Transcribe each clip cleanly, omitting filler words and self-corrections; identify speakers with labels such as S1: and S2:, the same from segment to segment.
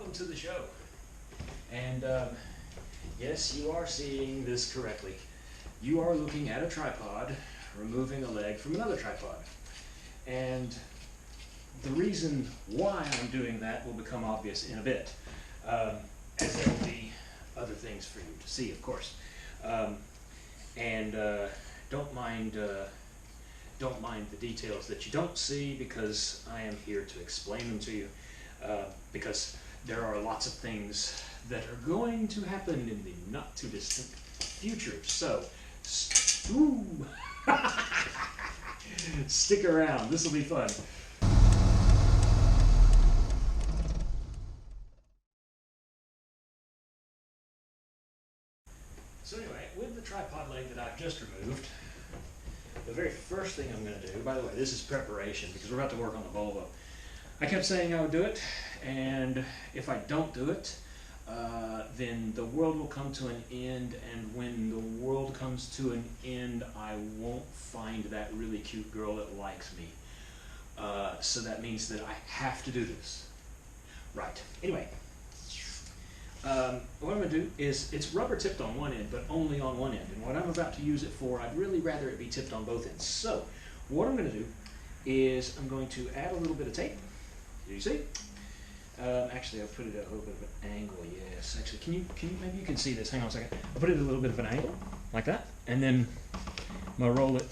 S1: welcome to the show. And yes, you are seeing this correctly. You are looking at a tripod, removing a leg from another tripod. And the reason why I'm doing that will become obvious in a bit, as there will be other things for you to see, of course. Don't mind the details that you don't see, because I am here to explain them to you. Because there are lots of things that are going to happen in the not too distant future. So, stick around. This will be fun. So anyway, with the tripod leg that I've just removed, the very first thing I'm going to do, by the way, this is preparation because we're about to work on the Volvo. I kept saying I would do it, and if I don't do it, then the world will come to an end, and when the world comes to an end, I won't find that really cute girl that likes me. So that means that I have to do this. Right. Anyway, what I'm going to do is, it's rubber tipped on one end, but only on one end. And what I'm about to use it for, I'd really rather it be tipped on both ends. So, what I'm going to do is I'm going to add a little bit of tape. Do you see? Actually, I'll put it at a little bit of an angle. Yes. Actually, maybe you can see this. Hang on a second. I'll put it at a little bit of an angle, like that, and then I'm gonna roll it.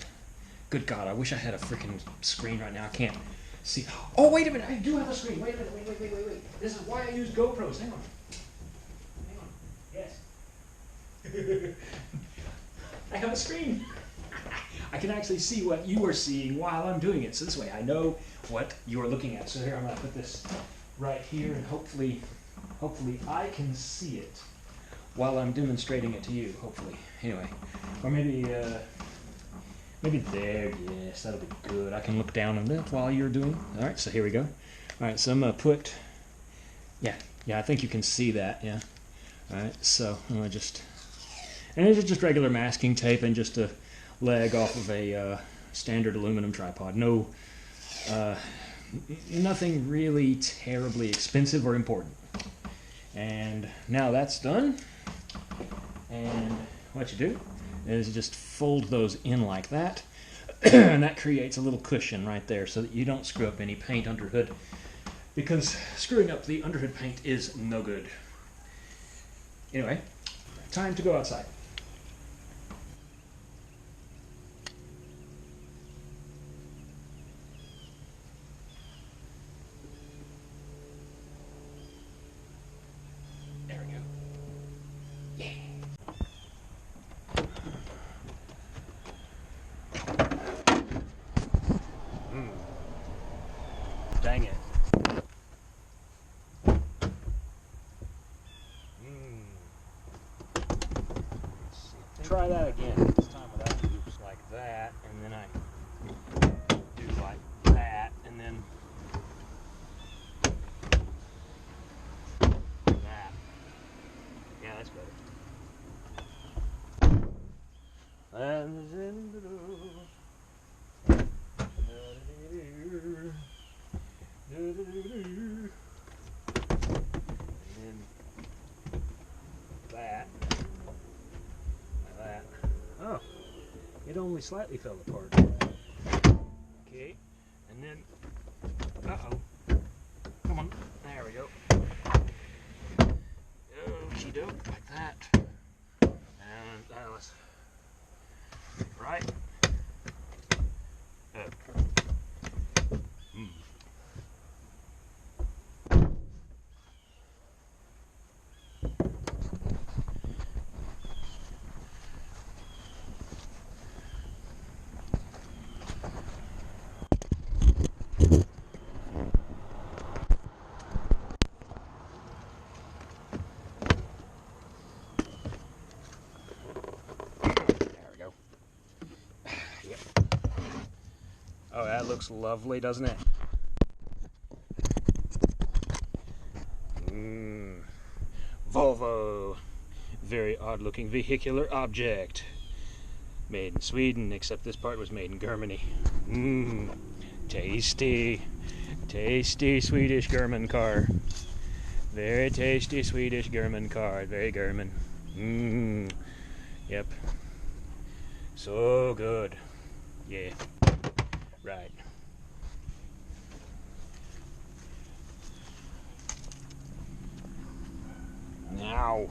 S1: Good God, I wish I had a freaking screen right now. I can't see. Oh, wait a minute. I do have a screen. Wait a minute. Wait. This is why I use GoPros. Hang on. Yes. I have a screen. I can actually see what you are seeing while I'm doing it. So this way I know what you are looking at. So here I'm going to put this right here, and hopefully I can see it while I'm demonstrating it to you, hopefully. Anyway, or maybe there, yes, that'll be good. I can look down on it while you're doing it. All right, so here we go. All right, so I'm going to put, yeah, I think you can see that, yeah. All right, so I'm going to and it's just regular masking tape and just a leg off of a standard aluminum tripod. No, nothing really terribly expensive or important. And now that's done, and what you do is just fold those in like that, and that creates a little cushion right there so that you don't screw up any paint under hood, because screwing up the underhood paint is no good. Anyway, time to go outside. There we go. Yeah. Dang it. Try that again, this time without the loops like that, and then I do like that, and then that. Yeah, that's better. And then that. Oh, it only slightly fell apart. Okay, and then, come on, there we go. Okie doke, like that. And that was right. Oh, that looks lovely, doesn't it? Volvo. Very odd-looking vehicular object. Made in Sweden, except this part was made in Germany. Tasty. Tasty Swedish German car. Very tasty Swedish German car. Very German. Mmm. Yep. So good. Yeah. Right. Now,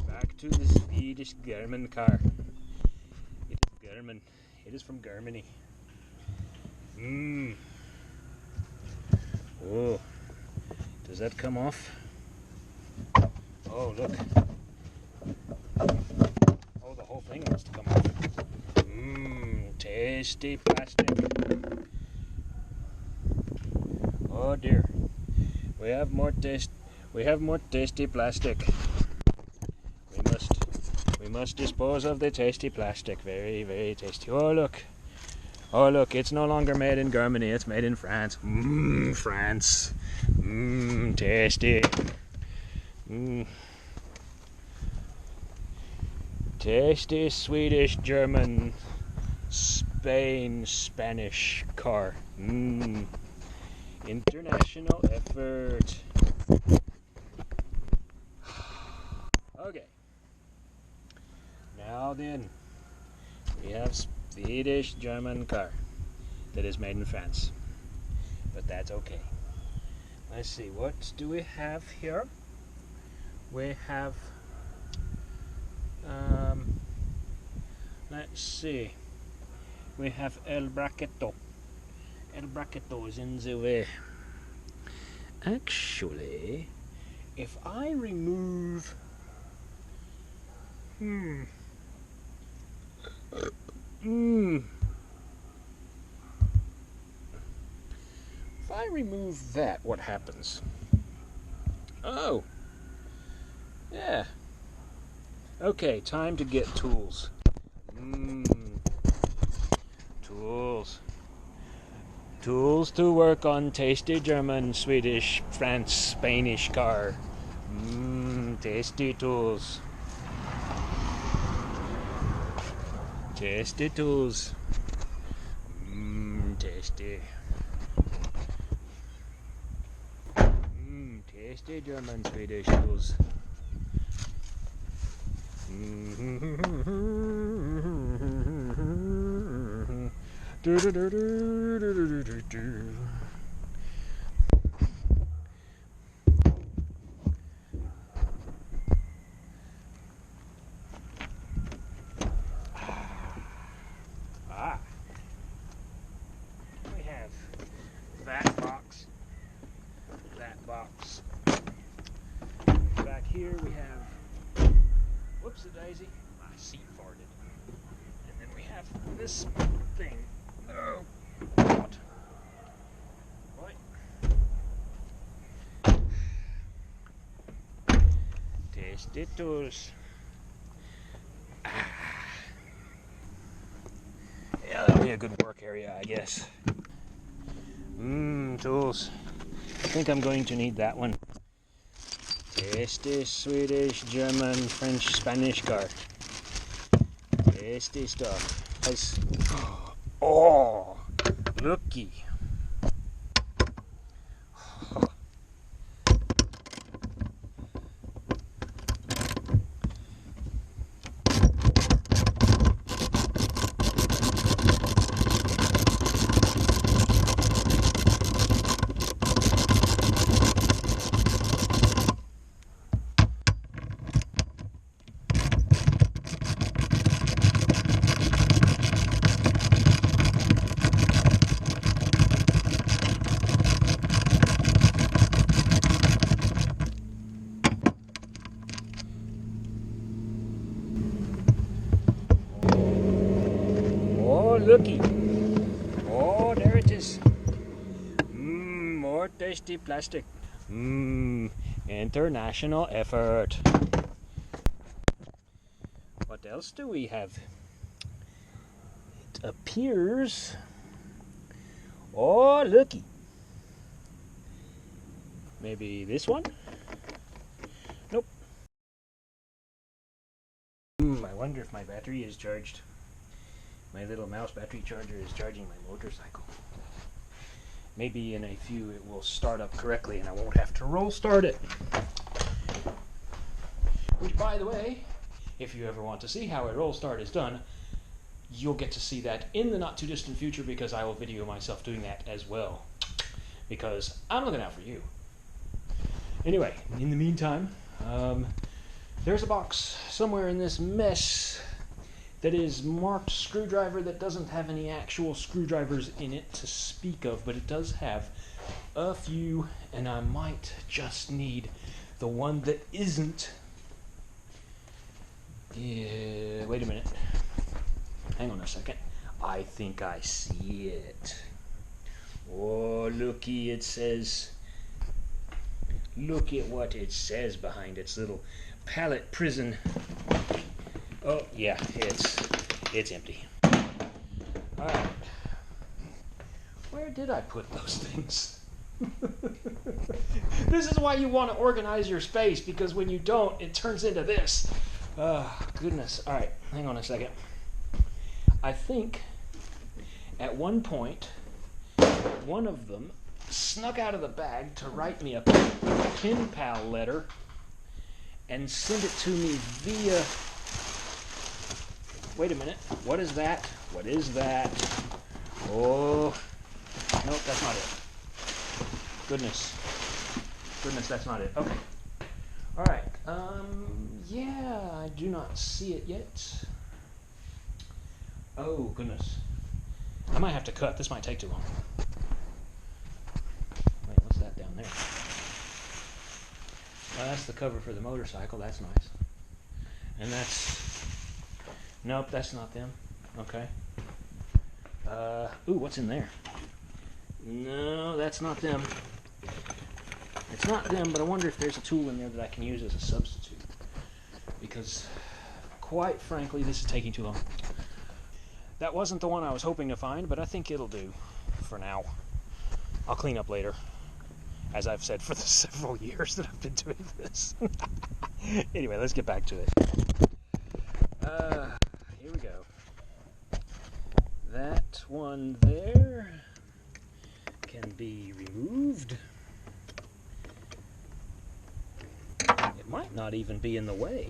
S1: back to the Swedish German car. It is German. It is from Germany. Mmm. Oh. Does that come off? Oh, look. Oh, the whole thing wants to come off. Mmm, tasty plastic. Oh dear. We have more tasty plastic. We must dispose of the tasty plastic. Very, very tasty. Oh look. Oh look, it's no longer made in Germany, it's made in France. Mmm, France. Mmm, tasty. Mmm. Tasty Swedish, German, Spain, Spanish car. Mmm. International effort. Okay. Now then, we have Swedish German car that is made in France. But that's okay. Let's see, what do we have here? We have let's see. We have El Bracchetto. El Bracchetto is in the way. Actually, if I remove if I remove that, what happens? Oh, yeah. Okay, time to get tools. Tools. Tools to work on tasty German, Swedish, France, Spanish car. Tasty tools. Tasty tools. Tasty. Tasty German, Swedish tools. We have that box. Back here we have, whoops a daisy, my seat farted. And then we have this thing. Oh, God. Right. Tasty tools. Yeah, that'll be a good work area, I guess. Tools. I think I'm going to need that one. Tasty Swedish, German, French, Spanish car. Tasty stuff. Nice. Oh, looky. Looky. Oh, there it is. More tasty plastic. International effort. What else do we have? It appears. Oh, looky. Maybe this one? Nope. I wonder if my battery is charged. My little mouse battery charger is charging my motorcycle. Maybe in a few it will start up correctly and I won't have to roll start it. Which, by the way, if you ever want to see how a roll start is done, you'll get to see that in the not too distant future, because I will video myself doing that as well. Because I'm looking out for you. Anyway, in the meantime, there's a box somewhere in this mess that is marked screwdriver that doesn't have any actual screwdrivers in it to speak of, but it does have a few, and I might just need the one that isn't. Yeah, wait a minute. Hang on a second. I think I see it. Oh, looky, it says... Look at what it says behind its little pallet prison. Oh, yeah, it's empty. Alright. Where did I put those things? This is why you want to organize your space, because when you don't, it turns into this. Oh, goodness. Alright, hang on a second. I think at one point, one of them snuck out of the bag to write me a pen pal letter and send it to me via... Wait a minute. What is that? What is that? Oh. Nope, that's not it. Goodness. Goodness, that's not it. Okay. Alright. Yeah, I do not see it yet. Oh, goodness. I might have to cut. This might take too long. Wait, what's that down there? Oh, that's the cover for the motorcycle. That's nice. And that's... Nope, that's not them. Okay. Ooh, what's in there? No, that's not them. It's not them, but I wonder if there's a tool in there that I can use as a substitute. Because, quite frankly, this is taking too long. That wasn't the one I was hoping to find, but I think it'll do for now. I'll clean up later, as I've said for the several years that I've been doing this. Anyway, let's get back to it. Here we go. That one there can be removed. It might not even be in the way.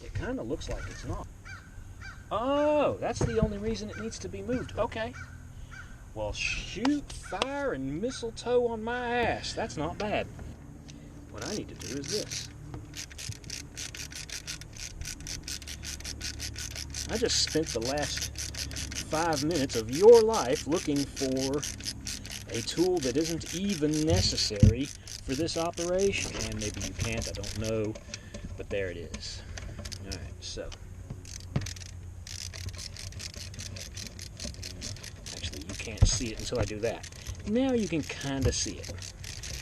S1: It kind of looks like it's not. Oh, that's the only reason it needs to be moved. Okay. Well, shoot fire and mistletoe on my ass. That's not bad. What I need to do is this. I just spent the last 5 minutes of your life looking for a tool that isn't even necessary for this operation. And maybe you can't, I don't know. But there it is. Alright, so. Actually, you can't see it until I do that. Now you can kind of see it.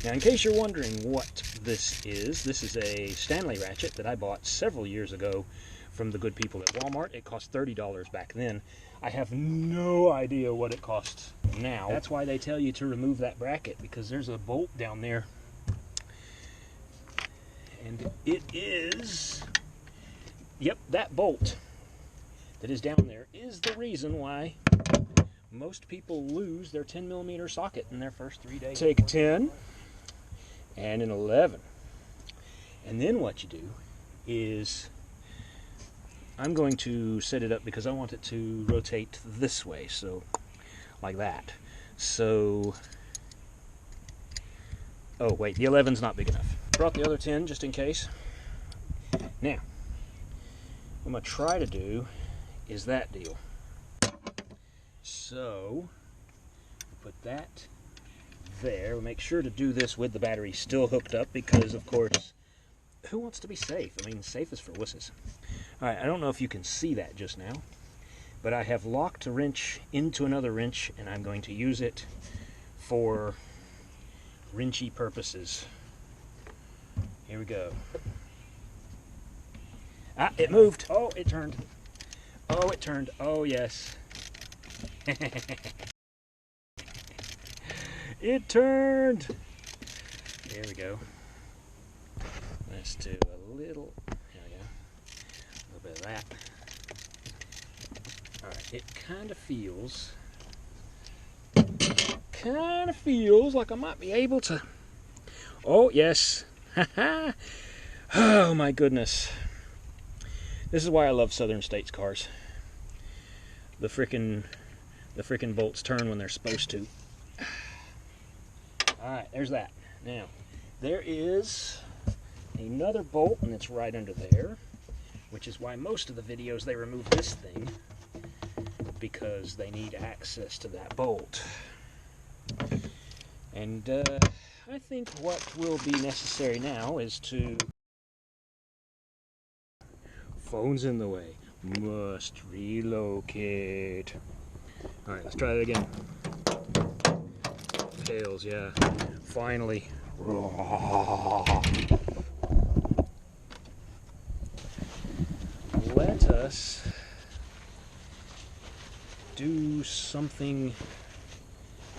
S1: Now, in case you're wondering what this is a Stanley ratchet that I bought several years ago from the good people at Walmart. It cost $30 back then. I have no idea what it costs now. That's why they tell you to remove that bracket, because there's a bolt down there. And it is... Yep, that bolt that is down there is the reason why most people lose their 10mm socket in their first 3 days. Take a 10 and an 11. And then what you do is... I'm going to set it up because I want it to rotate this way, so like that. So, oh wait, the 11's not big enough. Brought the other 10 just in case. Now, what I'm going to try to do is that deal. So, put that there. We'll make sure to do this with the battery still hooked up because, of course, who wants to be safe? I mean, safe is for wusses. Alright, I don't know if you can see that just now, but I have locked a wrench into another wrench, and I'm going to use it for wrenchy purposes. Here we go. Ah, it moved. Oh, it turned. Oh, it turned. Oh, yes. It turned. There we go. Let's do a little... bit of that. Alright, it kind of feels kind of feels like I might be able to... Oh, yes. Oh, my goodness. This is why I love Southern States cars. The frickin' bolts turn when they're supposed to. Alright, there's that. Now, there is another bolt, and it's right under there, which is why most of the videos they remove this thing, because they need access to that bolt. And I think what will be necessary now is to... Phone's in the way. Must relocate. Alright, let's try that again. Tails, yeah. Finally. Let us do something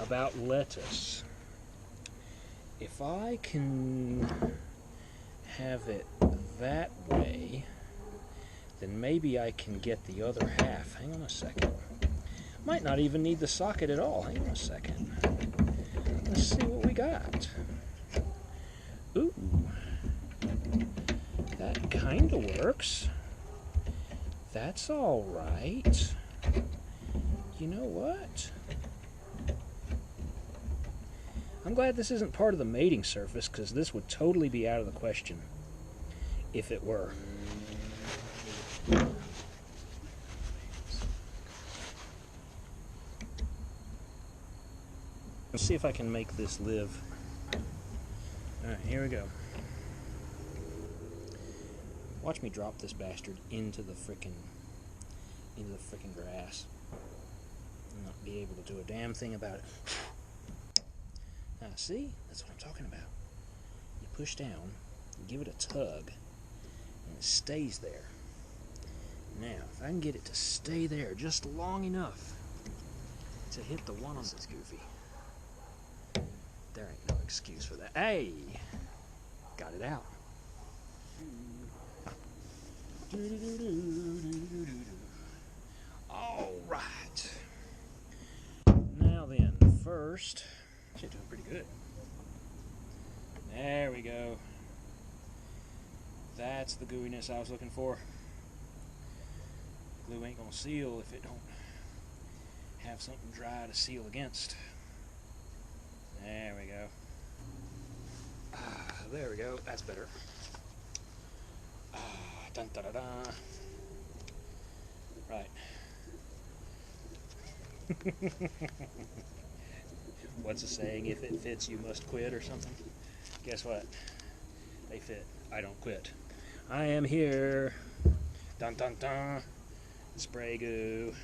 S1: about lettuce. If I can have it that way, then maybe I can get the other half. Hang on a second. Might not even need the socket at all. Hang on a second. Let's see what we got. Ooh. That kind of works. That's all right. You know what? I'm glad this isn't part of the mating surface, because this would totally be out of the question if it were. Let's see if I can make this live. Alright, here we go. Watch me drop this bastard into the frickin' grass. And not be able to do a damn thing about it. Now see? That's what I'm talking about. You push down, you give it a tug, and it stays there. Now, if I can get it to stay there just long enough to hit the one on this goofy. There ain't no excuse for that. Hey! Got it out. Alright. Now then, first... Shit, doing pretty good. There we go. That's the gooiness I was looking for. Glue ain't gonna seal if it don't have something dry to seal against. There we go. There we go. That's better. Dun, da, da, da. Right. What's the saying? If it fits, you must quit, or something? Guess what? They fit. I don't quit. I am here. Dun dun dun. Spray goo.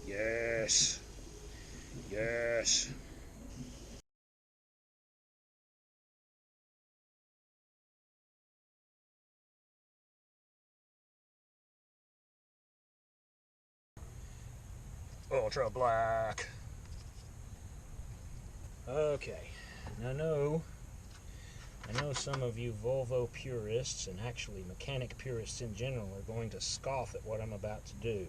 S1: Yes. Yes. Ultra black. Okay. Now I know some of you Volvo purists, and actually mechanic purists in general, are going to scoff at what I'm about to do.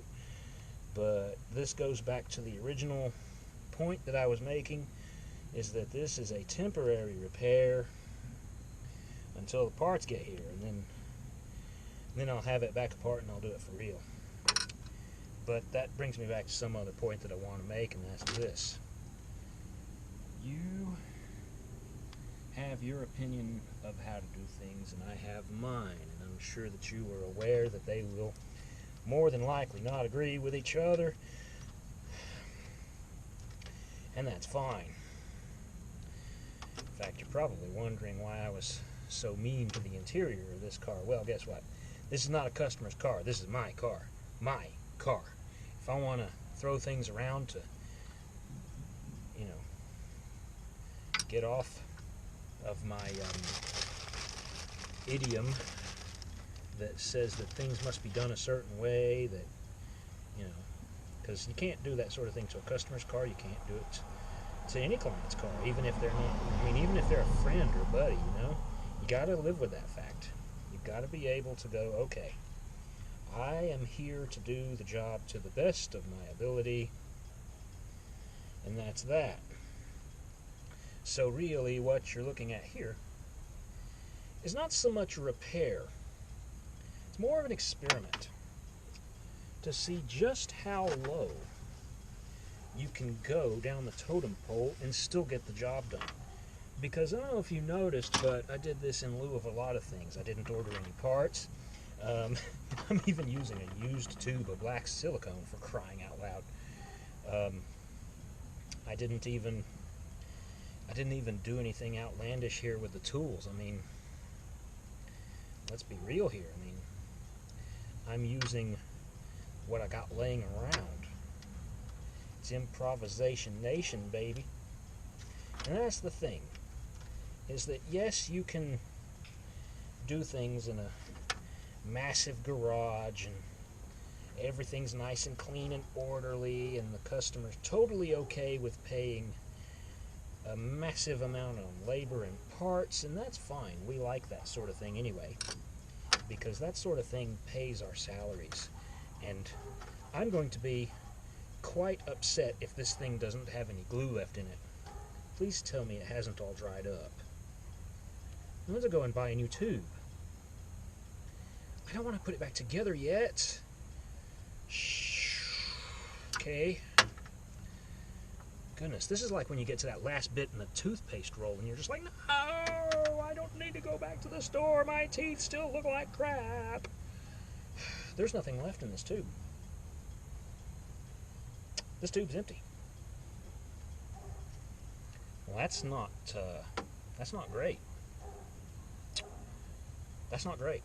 S1: But this goes back to the original point that I was making, is that this is a temporary repair until the parts get here, and then I'll have it back apart and I'll do it for real. But that brings me back to some other point that I want to make, and that's this. You have your opinion of how to do things, and I have mine, and I'm sure that you are aware that they will more than likely not agree with each other, and that's fine. In fact, you're probably wondering why I was so mean to the interior of this car. Well, guess what? This is not a customer's car. This is my car. My car. If I want to throw things around to, you know, get off of my idiom that says that things must be done a certain way, that, you know, because you can't do that sort of thing to a customer's car. You can't do it to any client's car, even if they're not, I mean, even if they're a friend or a buddy, you know, you got to live with that fact. You've got to be able to go, okay, I am here to do the job to the best of my ability, and that's that. So really what you're looking at here is not so much a repair. It's more of an experiment to see just how low you can go down the totem pole and still get the job done. Because I don't know if you noticed, but I did this in lieu of a lot of things. I didn't order any parts. I'm even using a used tube of black silicone, for crying out loud. I didn't even do anything outlandish here with the tools. I mean, let's be real here. I mean, I'm using what I got laying around. It's improvisation nation, baby. And that's the thing, is that yes, you can do things in a massive garage and everything's nice and clean and orderly and the customer's totally okay with paying a massive amount on labor and parts, and that's fine. We like that sort of thing anyway, because that sort of thing pays our salaries. And I'm going to be quite upset if this thing doesn't have any glue left in it. Please tell me it hasn't all dried up. I'm going to go and buy a new tube. I don't want to put it back together yet. Shh. Okay. Goodness, this is like when you get to that last bit in the toothpaste roll and you're just like, no, I don't need to go back to the store. My teeth still look like crap. There's nothing left in this tube. This tube's empty. Well, that's not great. That's not great.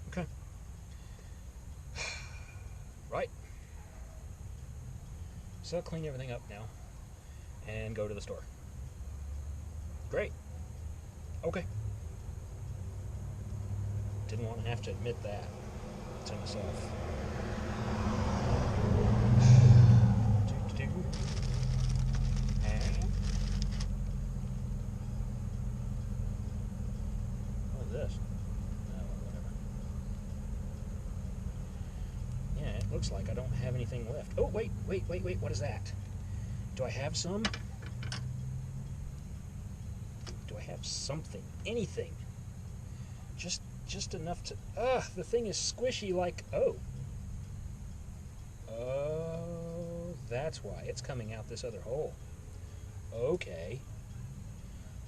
S1: Okay. Right. So I'll clean everything up now and go to the store. Great. Okay. Didn't want to have to admit that to myself. What is this? Oh, whatever. Yeah, it looks like I don't have anything left. Oh, wait. What is that? Do I have some? Do I have something? Anything? Just enough to... the thing is squishy like... Oh, that's why. It's coming out this other hole. Okay.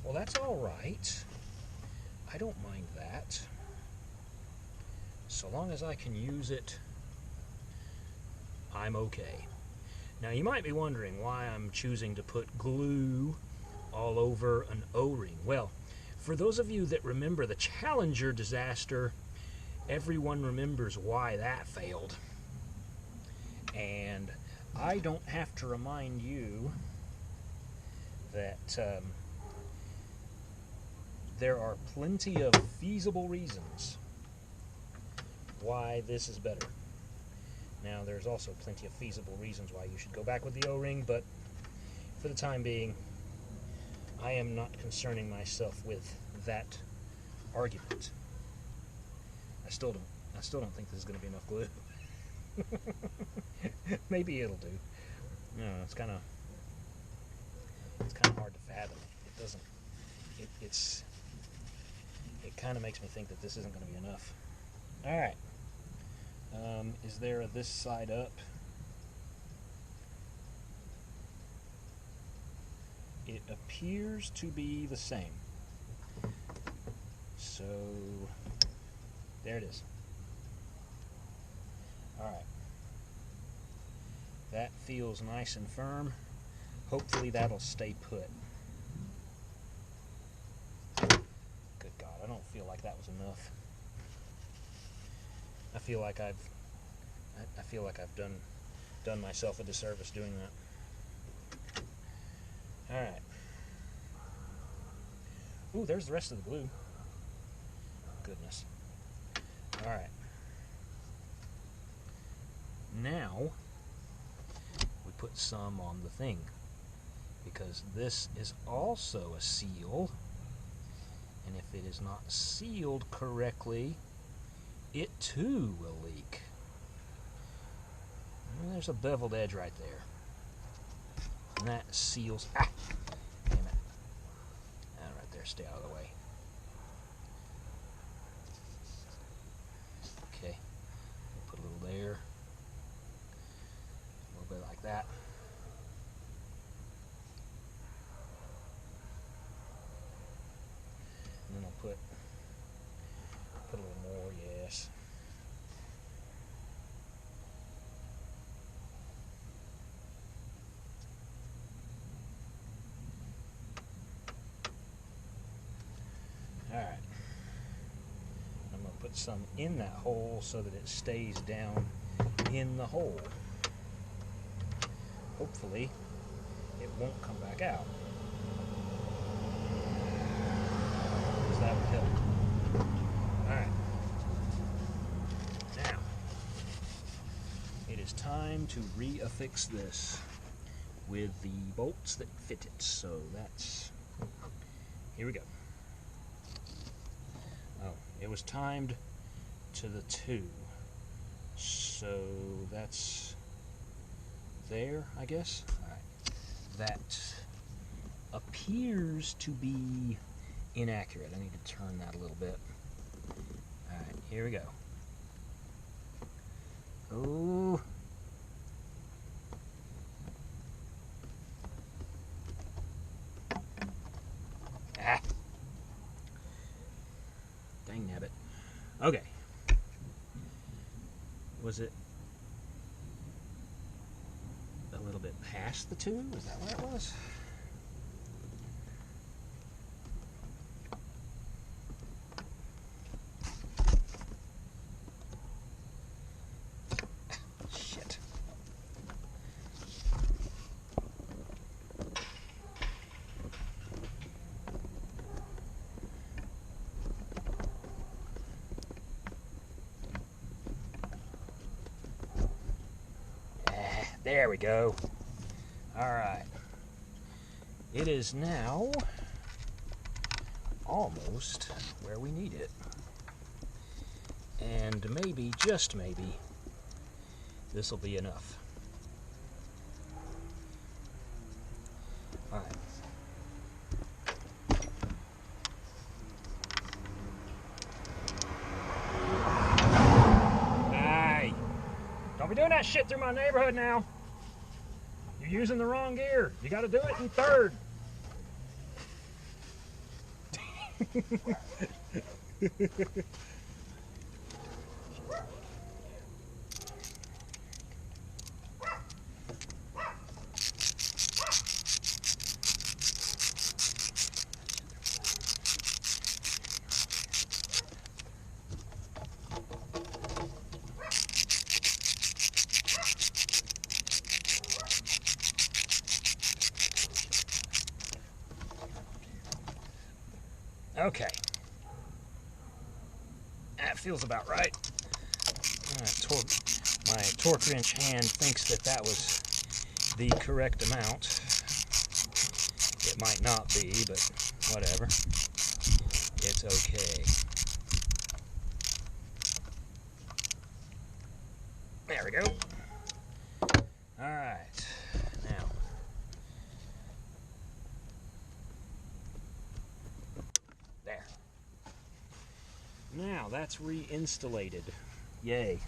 S1: Well, that's all right. I don't mind that. So long as I can use it, I'm okay. Now, you might be wondering why I'm choosing to put glue all over an O-ring. Well, for those of you that remember the Challenger disaster, everyone remembers why that failed. And I don't have to remind you that there are plenty of feasible reasons why this is better. Now, there's also plenty of feasible reasons why you should go back with the O-ring, but for the time being, I am not concerning myself with that argument. I still don't think this is going to be enough glue. Maybe it'll do. No, it's kind of hard to fathom. It doesn't. It kind of makes me think that this isn't going to be enough. All right. Is there a this side up? It appears to be the same. So there it is. All right. That feels nice and firm. Hopefully that'll stay put. Good God, I don't feel like that was enough. I feel like I've done myself a disservice doing that. All right. Ooh, there's the rest of the glue. Goodness. All right. Now we put some on the thing, because this is also a seal, and if it is not sealed correctly, it too will leak. And there's a beveled edge right there. And that seals. Ah! Damn it. That right there, stay out of the way. Okay. Put a little there. A little bit like that. And then I'll put a little more, yes. Alright. I'm going to put some in that hole so that it stays down in the hole. Hopefully, it won't come back out. Because that would help. Alright. Now, it is time to reaffix this with the bolts that fit it. So that's... Here we go. Oh, it was timed to the 2. So that's there, I guess. Alright. That appears to be inaccurate. I need to turn that a little bit. Alright, here we go. Oh. Ah. Dang nabbit. Okay. Was it a little bit past the 2? Is that where it was? Shit. There we go. All right. It is now almost where we need it. And maybe, just maybe, this will be enough. All right. Hey! Don't be doing that shit through my neighborhood now. You're using the wrong gear. You got to do it in 3rd. Okay. That feels about right. My torque wrench hand thinks that that was the correct amount. It might not be, but whatever. It's okay. There we go. All right. Now. There. Now that's reinstallated. Yay.